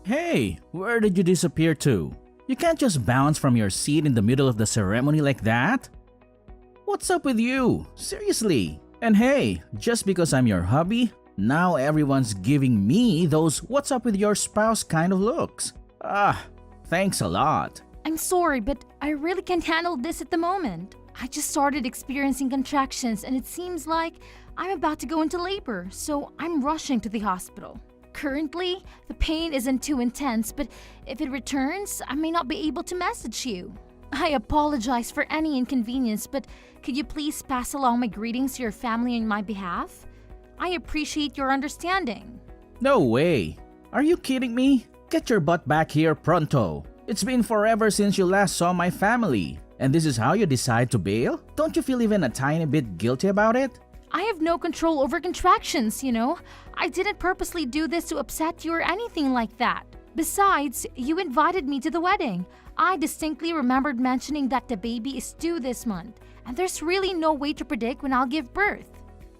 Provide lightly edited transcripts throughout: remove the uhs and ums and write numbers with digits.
Hey, where did you disappear to? You can't just bounce from your seat in the middle of the ceremony like that. What's up with you? Seriously. And hey, just because I'm your hubby, now everyone's giving me those what's up with your spouse kind of looks. Thanks a lot. I'm sorry, but I really can't handle this at the moment. I just started experiencing contractions and it seems like I'm about to go into labor, so I'm rushing to the hospital. Currently, the pain isn't too intense, but if it returns, I may not be able to message you. I apologize for any inconvenience, but could you please pass along my greetings to your family on my behalf? I appreciate your understanding. No way. Are you kidding me? Get your butt back here pronto. It's been forever since you last saw my family. And this is how you decide to bail? Don't you feel even a tiny bit guilty about it? I have no control over contractions, you know. I didn't purposely do this to upset you or anything like that. Besides, you invited me to the wedding. I distinctly remembered mentioning that the baby is due this month, and there's really no way to predict when I'll give birth.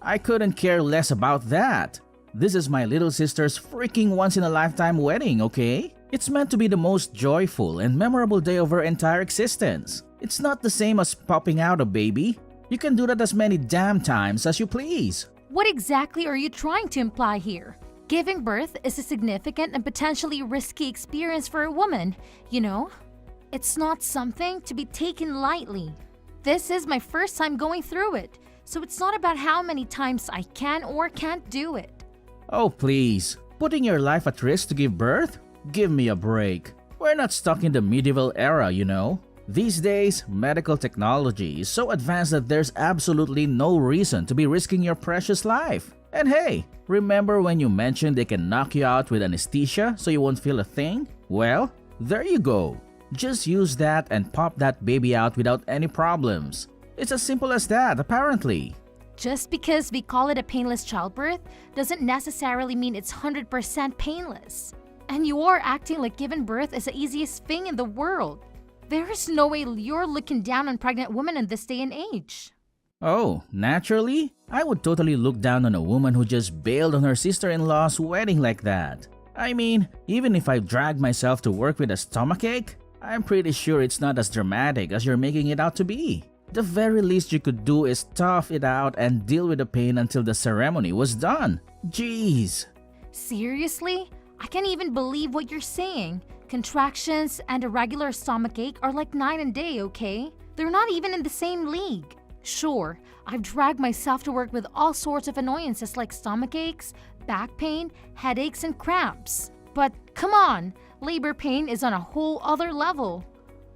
I couldn't care less about that. This is my little sister's freaking once-in-a-lifetime wedding, okay? It's meant to be the most joyful and memorable day of her entire existence. It's not the same as popping out a baby. You can do that as many damn times as you please. What exactly are you trying to imply here? Giving birth is a significant and potentially risky experience for a woman, you know? It's not something to be taken lightly. This is my first time going through it, so it's not about how many times I can or can't do it. Oh please, putting your life at risk to give birth? Give me a break. We're not stuck in the medieval era, you know. These days, medical technology is so advanced that there's absolutely no reason to be risking your precious life. And hey, remember when you mentioned they can knock you out with anesthesia so you won't feel a thing? Well, there you go. Just use that and pop that baby out without any problems. It's as simple as that, apparently. Just because we call it a painless childbirth doesn't necessarily mean it's 100% painless. And you are acting like giving birth is the easiest thing in the world. There is no way you're looking down on pregnant women in this day and age. Oh, naturally? I would totally look down on a woman who just bailed on her sister-in-law's wedding like that. I mean, even if I drag myself to work with a stomachache, I'm pretty sure it's not as dramatic as you're making it out to be. The very least you could do is tough it out and deal with the pain until the ceremony was done. Jeez. Seriously? I can't even believe what you're saying. Contractions and a regular stomachache are like night and day, okay? They're not even in the same league. Sure, I've dragged myself to work with all sorts of annoyances like stomachaches, back pain, headaches, and cramps. But come on, labor pain is on a whole other level.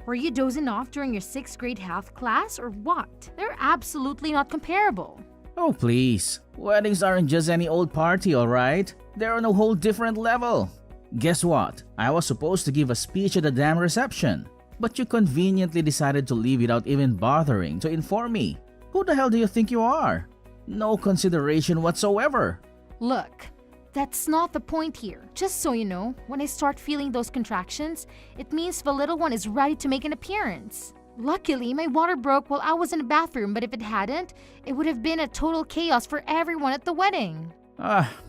Were you dozing off during your 6th grade health class or what? They're absolutely not comparable. Oh please, weddings aren't just any old party, alright? They're on a whole different level. Guess what? I was supposed to give a speech at the damn reception, but you conveniently decided to leave without even bothering to inform me. Who the hell do you think you are? No consideration whatsoever. Look, that's not the point here. Just so you know, when I start feeling those contractions, it means the little one is ready to make an appearance. Luckily, my water broke while I was in the bathroom, but if it hadn't, it would have been a total chaos for everyone at the wedding.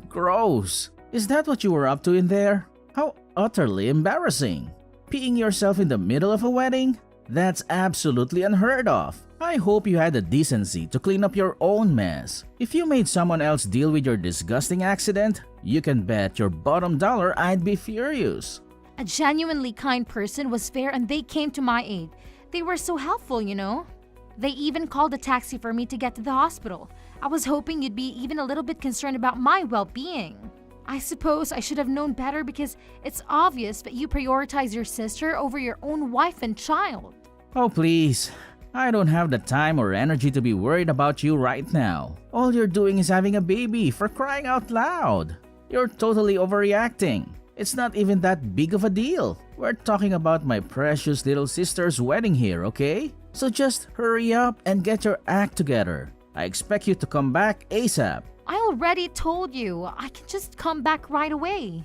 Gross. Is that what you were up to in there? How utterly embarrassing. Peeing yourself in the middle of a wedding? That's absolutely unheard of. I hope you had the decency to clean up your own mess. If you made someone else deal with your disgusting accident, you can bet your bottom dollar I'd be furious. A genuinely kind person was there and they came to my aid. They were so helpful, you know. They even called a taxi for me to get to the hospital. I was hoping you'd be even a little bit concerned about my well-being. I suppose I should have known better because it's obvious that you prioritize your sister over your own wife and child. Oh please, I don't have the time or energy to be worried about you right now. All you're doing is having a baby, for crying out loud. You're totally overreacting. It's not even that big of a deal. We're talking about my precious little sister's wedding here, okay? So just hurry up and get your act together. I expect you to come back ASAP. I already told you, I can just come back right away.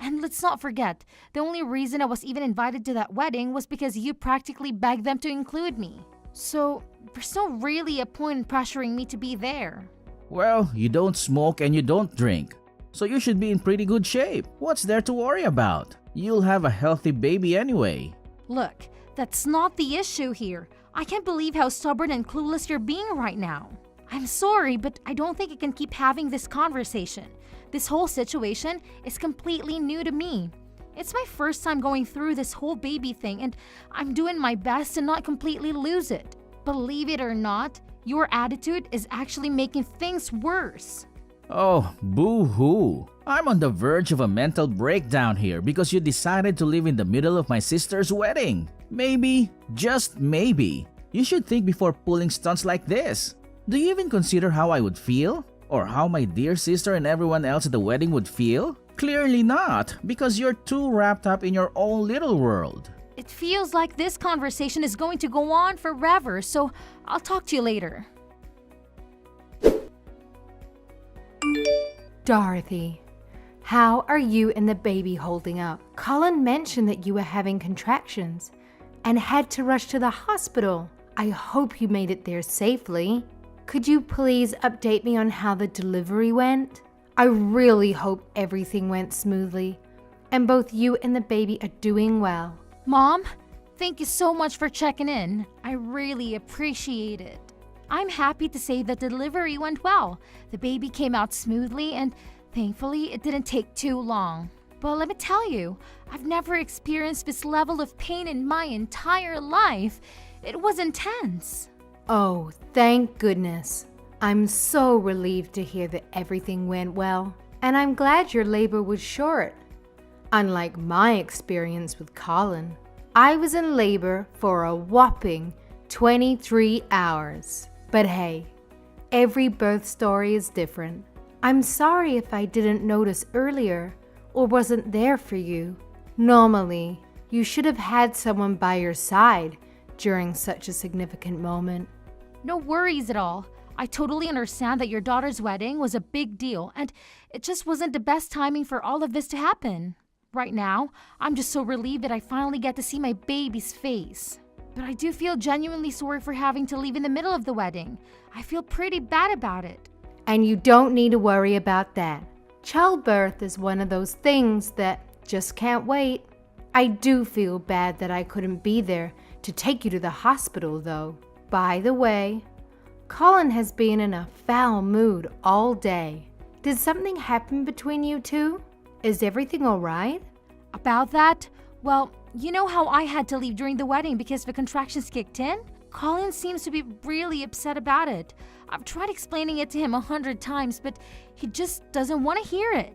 And let's not forget, the only reason I was even invited to that wedding was because you practically begged them to include me. So, there's no really a point in pressuring me to be there. Well, you don't smoke and you don't drink, so you should be in pretty good shape. What's there to worry about? You'll have a healthy baby anyway. Look, that's not the issue here. I can't believe how stubborn and clueless you're being right now. I'm sorry, but I don't think I can keep having this conversation. This whole situation is completely new to me. It's my first time going through this whole baby thing, and I'm doing my best to not completely lose it. Believe it or not, your attitude is actually making things worse. Oh, boo-hoo. I'm on the verge of a mental breakdown here because you decided to live in the middle of my sister's wedding. Maybe, just maybe, you should think before pulling stunts like this. Do you even consider how I would feel? Or how my dear sister and everyone else at the wedding would feel? Clearly not, because you're too wrapped up in your own little world. It feels like this conversation is going to go on forever, so I'll talk to you later. Dorothy, how are you and the baby holding up? Colin mentioned that you were having contractions and had to rush to the hospital. I hope you made it there safely. Could you please update me on how the delivery went? I really hope everything went smoothly and both you and the baby are doing well. Mom, thank you so much for checking in. I really appreciate it. I'm happy to say the delivery went well. The baby came out smoothly and thankfully it didn't take too long. But let me tell you, I've never experienced this level of pain in my entire life. It was intense. Oh, thank goodness. I'm so relieved to hear that everything went well, and I'm glad your labor was short. Unlike my experience with Colin, I was in labor for a whopping 23 hours. But hey, every birth story is different. I'm sorry if I didn't notice earlier or wasn't there for you. Normally, you should have had someone by your side during such a significant moment. No worries at all. I totally understand that your daughter's wedding was a big deal and it just wasn't the best timing for all of this to happen. Right now, I'm just so relieved that I finally get to see my baby's face. But I do feel genuinely sorry for having to leave in the middle of the wedding. I feel pretty bad about it. And you don't need to worry about that. Childbirth is one of those things that just can't wait. I do feel bad that I couldn't be there to take you to the hospital, though. By the way, Colin has been in a foul mood all day. Did something happen between you two? Is everything all right? About that, well, you know how I had to leave during the wedding because the contractions kicked in? Colin seems to be really upset about it. I've tried explaining it to him 100 times, but he just doesn't want to hear it.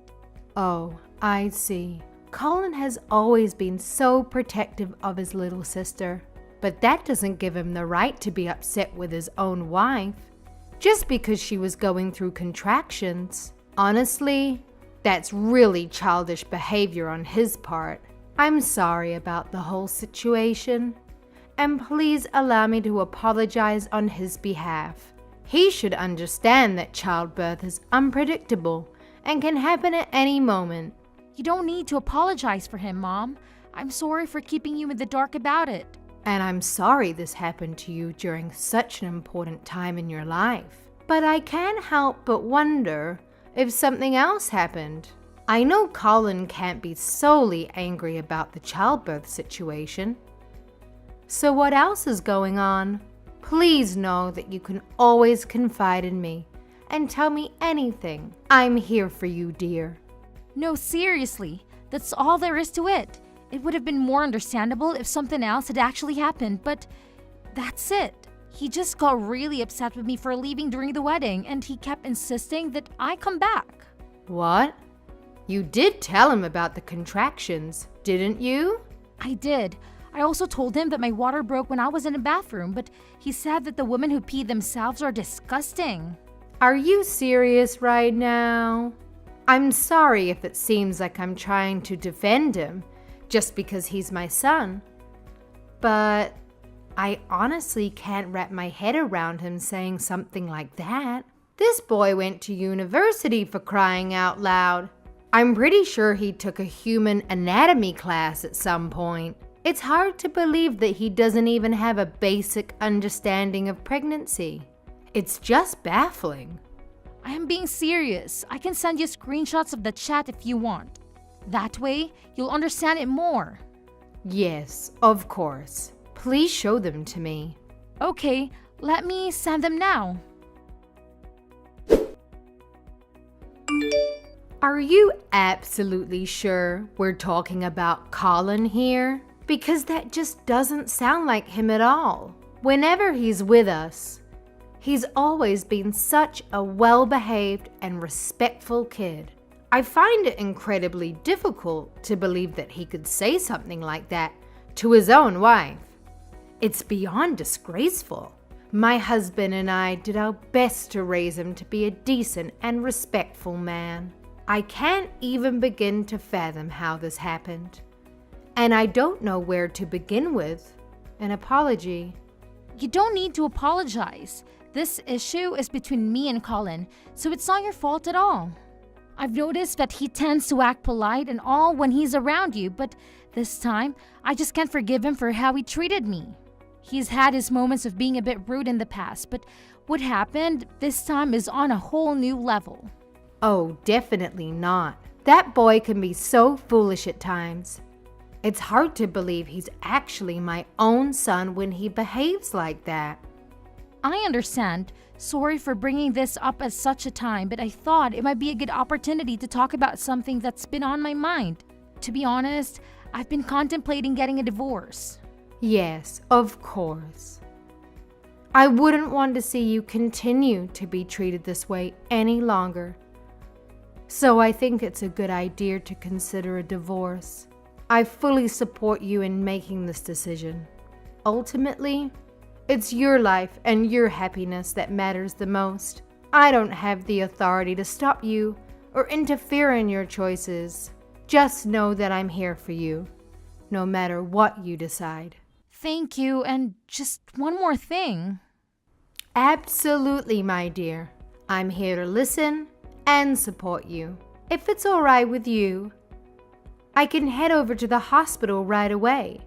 Oh, I see. Colin has always been so protective of his little sister, but that doesn't give him the right to be upset with his own wife just because she was going through contractions. Honestly, that's really childish behavior on his part. I'm sorry about the whole situation, and please allow me to apologize on his behalf. He should understand that childbirth is unpredictable and can happen at any moment. You don't need to apologize for him, Mom. I'm sorry for keeping you in the dark about it. And I'm sorry this happened to you during such an important time in your life. But I can't help but wonder if something else happened. I know Colin can't be solely angry about the childbirth situation. So what else is going on? Please know that you can always confide in me and tell me anything. I'm here for you, dear. No, seriously, that's all there is to it. It would have been more understandable if something else had actually happened, but that's it. He just got really upset with me for leaving during the wedding, and he kept insisting that I come back. What? You did tell him about the contractions, didn't you? I did. I also told him that my water broke when I was in the bathroom, but he said that the women who pee themselves are disgusting. Are you serious right now? I'm sorry if it seems like I'm trying to defend him just because he's my son, but I honestly can't wrap my head around him saying something like that. This boy went to university, for crying out loud. I'm pretty sure he took a human anatomy class at some point. It's hard to believe that he doesn't even have a basic understanding of pregnancy. It's just baffling. I am being serious. I can send you screenshots of the chat if you want. That way, you'll understand it more. Yes, of course. Please show them to me. Okay, let me send them now. Are you absolutely sure we're talking about Colin here? Because that just doesn't sound like him at all. Whenever he's with us, he's always been such a well-behaved and respectful kid. I find it incredibly difficult to believe that he could say something like that to his own wife. It's beyond disgraceful. My husband and I did our best to raise him to be a decent and respectful man. I can't even begin to fathom how this happened. And I don't know where to begin with an apology. You don't need to apologize. This issue is between me and Colin, so it's not your fault at all. I've noticed that he tends to act polite and all when he's around you, but this time, I just can't forgive him for how he treated me. He's had his moments of being a bit rude in the past, but what happened this time is on a whole new level. Oh, definitely not. That boy can be so foolish at times. It's hard to believe he's actually my own son when he behaves like that. I understand. Sorry for bringing this up at such a time, but I thought it might be a good opportunity to talk about something that's been on my mind. To be honest, I've been contemplating getting a divorce. Yes, of course. I wouldn't want to see you continue to be treated this way any longer. So I think it's a good idea to consider a divorce. I fully support you in making this decision. Ultimately, it's your life and your happiness that matters the most. I don't have the authority to stop you or interfere in your choices. Just know that I'm here for you, no matter what you decide. Thank you, and just one more thing. Absolutely, my dear. I'm here to listen and support you. If it's all right with you, I can head over to the hospital right away.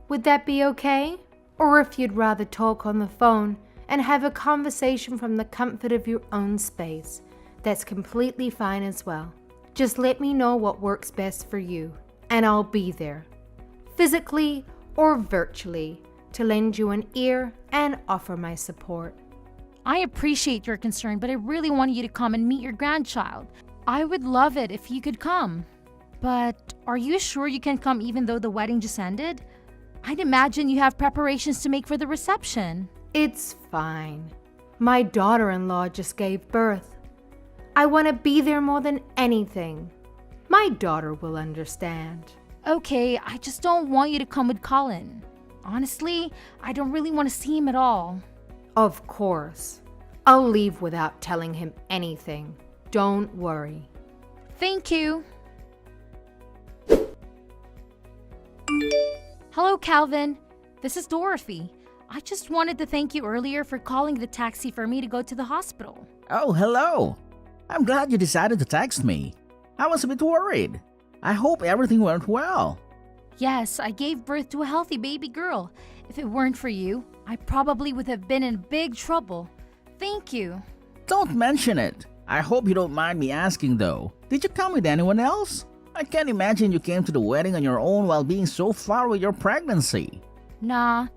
Would that be okay? Or if you'd rather talk on the phone and have a conversation from the comfort of your own space, that's completely fine as well. Just let me know what works best for you, and I'll be there, physically or virtually, to lend you an ear and offer my support. I appreciate your concern, but I really want you to come and meet your grandchild. I would love it if you could come. But are you sure you can come even though the wedding just ended? I'd imagine you have preparations to make for the reception. It's fine. My daughter-in-law just gave birth. I want to be there more than anything. My daughter will understand. Okay, I just don't want you to come with Colin. Honestly, I don't really want to see him at all. Of course. I'll leave without telling him anything. Don't worry. Thank you. Hello, Calvin. This is Dorothy. I just wanted to thank you earlier for calling the taxi for me to go to the hospital. Oh, hello. I'm glad you decided to text me. I was a bit worried. I hope everything went well. Yes, I gave birth to a healthy baby girl. If it weren't for you, I probably would have been in big trouble. Thank you. Don't mention it. I hope you don't mind me asking though. Did you come with anyone else? I can't imagine you came to the wedding on your own while being so far with your pregnancy. Nah,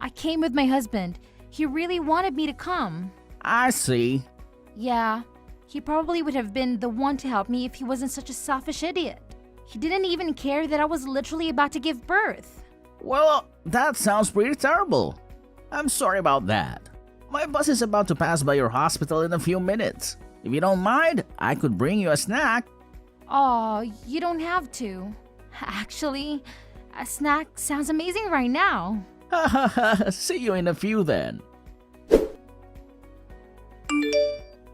I came with my husband. He really wanted me to come. I see. Yeah, he probably would have been the one to help me if he wasn't such a selfish idiot. He didn't even care that I was literally about to give birth. Well, that sounds pretty terrible. I'm sorry about that. My bus is about to pass by your hospital in a few minutes. If you don't mind, I could bring you a snack. Oh, you don't have to. Actually, a snack sounds amazing right now. See you in a few then.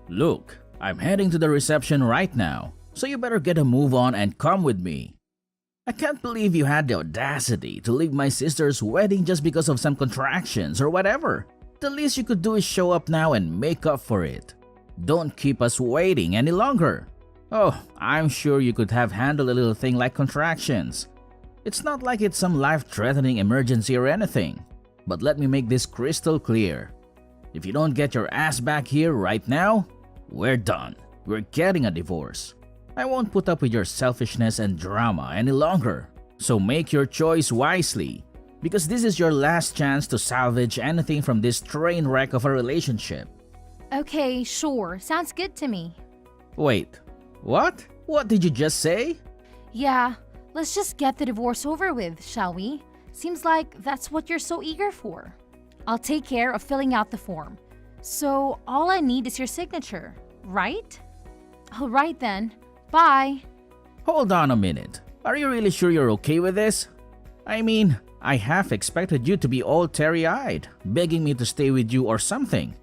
Look, I'm heading to the reception right now, so you better get a move on and come with me. I can't believe you had the audacity to leave my sister's wedding just because of some contractions or whatever. The least you could do is show up now and make up for it. Don't keep us waiting any longer. Oh, I'm sure you could have handled a little thing like contractions. It's not like it's some life-threatening emergency or anything. But let me make this crystal clear. If you don't get your ass back here right now, we're done. We're getting a divorce. I won't put up with your selfishness and drama any longer. So make your choice wisely, because this is your last chance to salvage anything from this train wreck of a relationship. Okay, sure. Sounds good to me. Wait, what? What did you just say? Yeah, let's just get the divorce over with, shall we? Seems like that's what you're so eager for. I'll take care of filling out the form. So all I need is your signature, right? All right then. Bye. Hold on a minute. Are you really sure you're okay with this? I mean, I half expected you to be all teary-eyed, begging me to stay with you or something.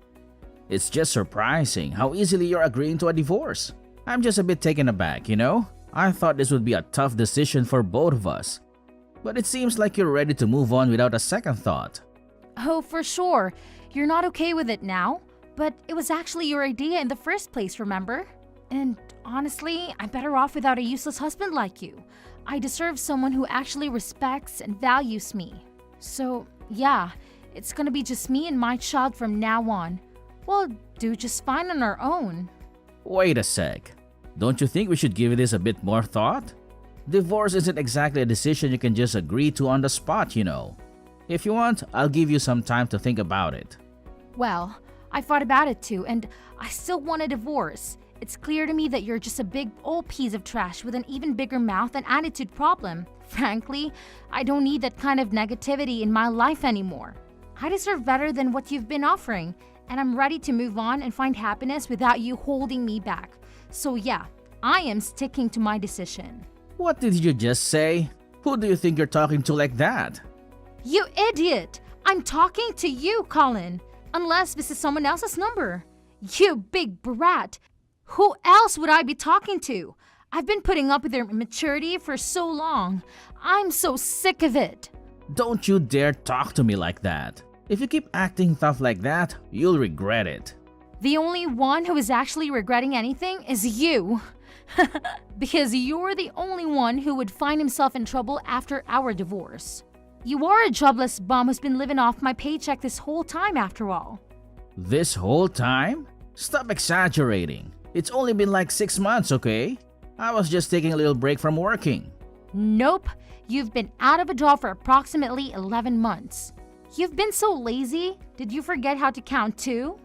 It's just surprising how easily you're agreeing to a divorce. I'm just a bit taken aback, you know? I thought this would be a tough decision for both of us. But it seems like you're ready to move on without a second thought. Oh, for sure. You're not okay with it now, but it was actually your idea in the first place, remember? And honestly, I'm better off without a useless husband like you. I deserve someone who actually respects and values me. So, yeah, it's gonna be just me and my child from now on. We'll do just fine on our own. Wait a sec. Don't you think we should give this a bit more thought? Divorce isn't exactly a decision you can just agree to on the spot, you know. If you want, I'll give you some time to think about it. Well, I thought about it too, and I still want a divorce. It's clear to me that you're just a big old piece of trash with an even bigger mouth and attitude problem. Frankly, I don't need that kind of negativity in my life anymore. I deserve better than what you've been offering, and I'm ready to move on and find happiness without you holding me back. So yeah, I am sticking to my decision. What did you just say? Who do you think you're talking to like that? You idiot! I'm talking to you, Colin. Unless this is someone else's number. You big brat! Who else would I be talking to? I've been putting up with their immaturity for so long. I'm so sick of it. Don't you dare talk to me like that. If you keep acting tough like that, you'll regret it. The only one who is actually regretting anything is you. Because you're the only one who would find himself in trouble after our divorce. You are a jobless bum who's been living off my paycheck this whole time after all. This whole time? Stop exaggerating. It's only been like 6 months, okay? I was just taking a little break from working. Nope, you've been out of a job for approximately 11 months. You've been so lazy. Did you forget how to count too?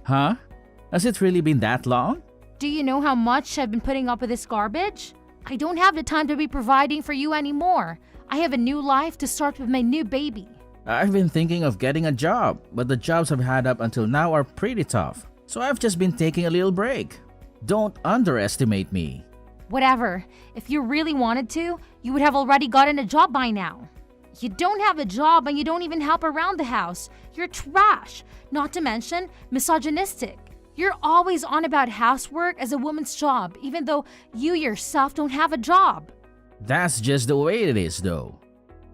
Huh? Has it really been that long? Do you know how much I've been putting up with this garbage? I don't have the time to be providing for you anymore. I have a new life to start with my new baby. I've been thinking of getting a job, but the jobs I've had up until now are pretty tough. So I've just been taking a little break. Don't underestimate me. Whatever. If you really wanted to, you would have already gotten a job by now. You don't have a job and you don't even help around the house. You're trash. Not to mention misogynistic. You're always on about housework as a woman's job, even though you yourself don't have a job. That's just the way it is, though.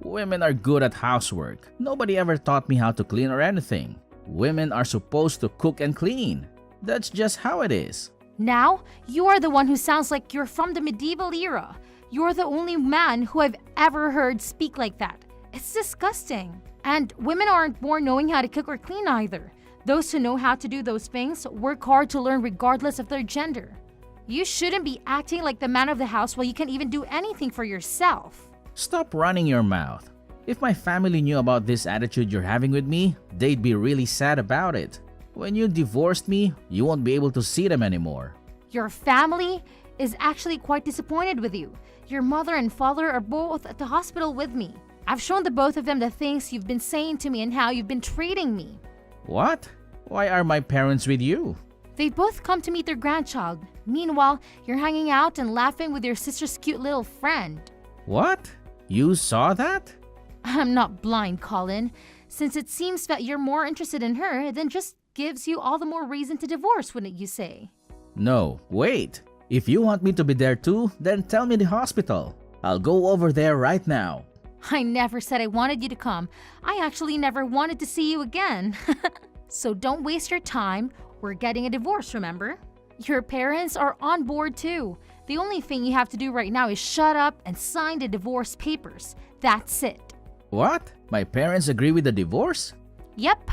Women are good at housework. Nobody ever taught me how to clean or anything. Women are supposed to cook and clean. That's just how it is. Now, you are the one who sounds like you're from the medieval era. You're the only man who I've ever heard speak like that. It's disgusting. And women aren't born knowing how to cook or clean either. Those who know how to do those things work hard to learn regardless of their gender. You shouldn't be acting like the man of the house while you can't even do anything for yourself. Stop running your mouth. If my family knew about this attitude you're having with me, they'd be really sad about it. When you divorced me, you won't be able to see them anymore. Your family is actually quite disappointed with you. Your mother and father are both at the hospital with me. I've shown the both of them the things you've been saying to me and how you've been treating me. What? Why are my parents with you? They both come to meet their grandchild. Meanwhile, you're hanging out and laughing with your sister's cute little friend. What? You saw that? I'm not blind, Colin. Since it seems that you're more interested in her, then just gives you all the more reason to divorce, wouldn't you say? No, wait. If you want me to be there too, then tell me the hospital. I'll go over there right now. I never said I wanted you to come. I actually never wanted to see you again. So don't waste your time. We're getting a divorce, remember? Your parents are on board too. The only thing you have to do right now is shut up and sign the divorce papers. That's it. What? My parents agree with the divorce? Yep.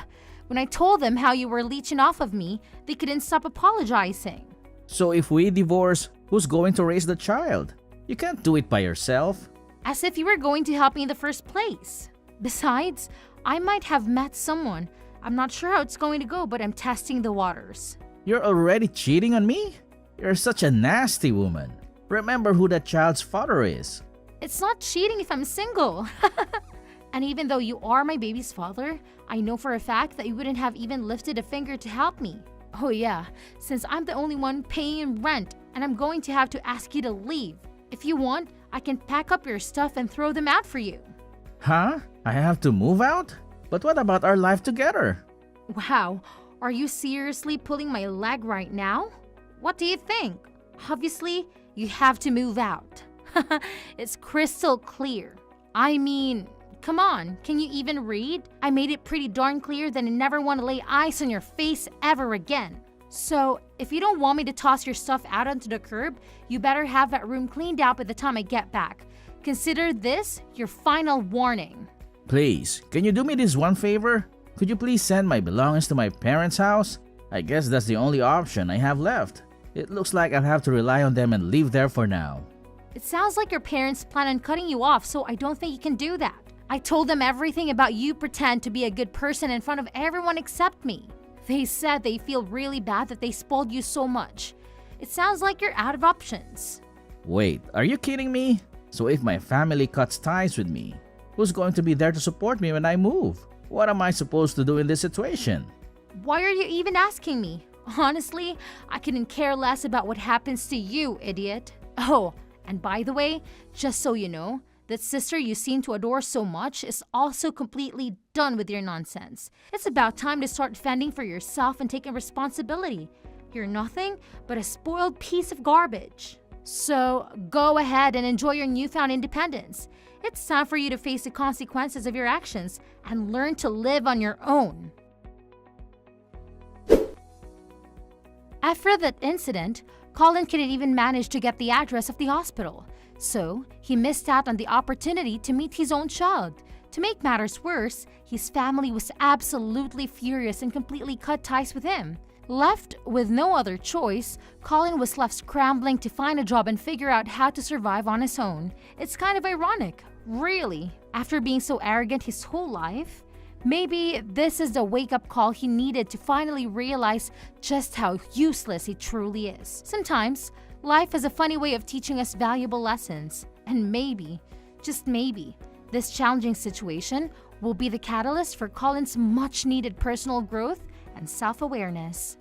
When I told them how you were leeching off of me, they couldn't stop apologizing. So if we divorce, Who's going to raise the child? You can't do it by yourself. As if you were going to help me in the first place. Besides, I might have met someone. I'm not sure how it's going to go, but I'm testing the waters. You're already cheating on me? You're such a nasty woman. Remember who that child's father is. It's not cheating if I'm single. And even though you are my baby's father, I know for a fact that you wouldn't have even lifted a finger to help me. Oh yeah, since I'm the only one paying rent and I'm going to have to ask you to leave. If you want, I can pack up your stuff and throw them out for you. Huh? I have to move out? But what about our life together? Wow, are you seriously pulling my leg right now? What do you think? Obviously, you have to move out. It's crystal clear. I mean, come on, can you even read? I made it pretty darn clear that I never want to lay eyes on your face ever again. So, if you don't want me to toss your stuff out onto the curb, you better have that room cleaned out by the time I get back. Consider this your final warning. Please, can you do me this one favor? Could you please send my belongings to my parents' house? I guess that's the only option I have left. It looks like I'll have to rely on them and live there for now. It sounds like your parents plan on cutting you off, so I don't think you can do that. I told them everything about you pretend to be a good person in front of everyone except me. They said they feel really bad that they spoiled you so much. It sounds like you're out of options. Wait, are you kidding me? So if my family cuts ties with me, who's going to be there to support me when I move? What am I supposed to do in this situation? Why are you even asking me? Honestly, I couldn't care less about what happens to you, idiot. Oh, and by the way, just so you know, that sister you seem to adore so much is also completely done with your nonsense. It's about time to start fending for yourself and taking responsibility. You're nothing but a spoiled piece of garbage. So go ahead and enjoy your newfound independence. It's time for you to face the consequences of your actions and learn to live on your own. After that incident, Colin couldn't even manage to get the address of the hospital. So, he missed out on the opportunity to meet his own child. To make matters worse, his family was absolutely furious and completely cut ties with him. Left with no other choice, Colin was left scrambling to find a job and figure out how to survive on his own. It's kind of ironic, really, after being so arrogant his whole life. Maybe this is the wake-up call he needed to finally realize just how useless he truly is. Sometimes, life has a funny way of teaching us valuable lessons. And maybe, just maybe, this challenging situation will be the catalyst for Colin's much-needed personal growth and self-awareness.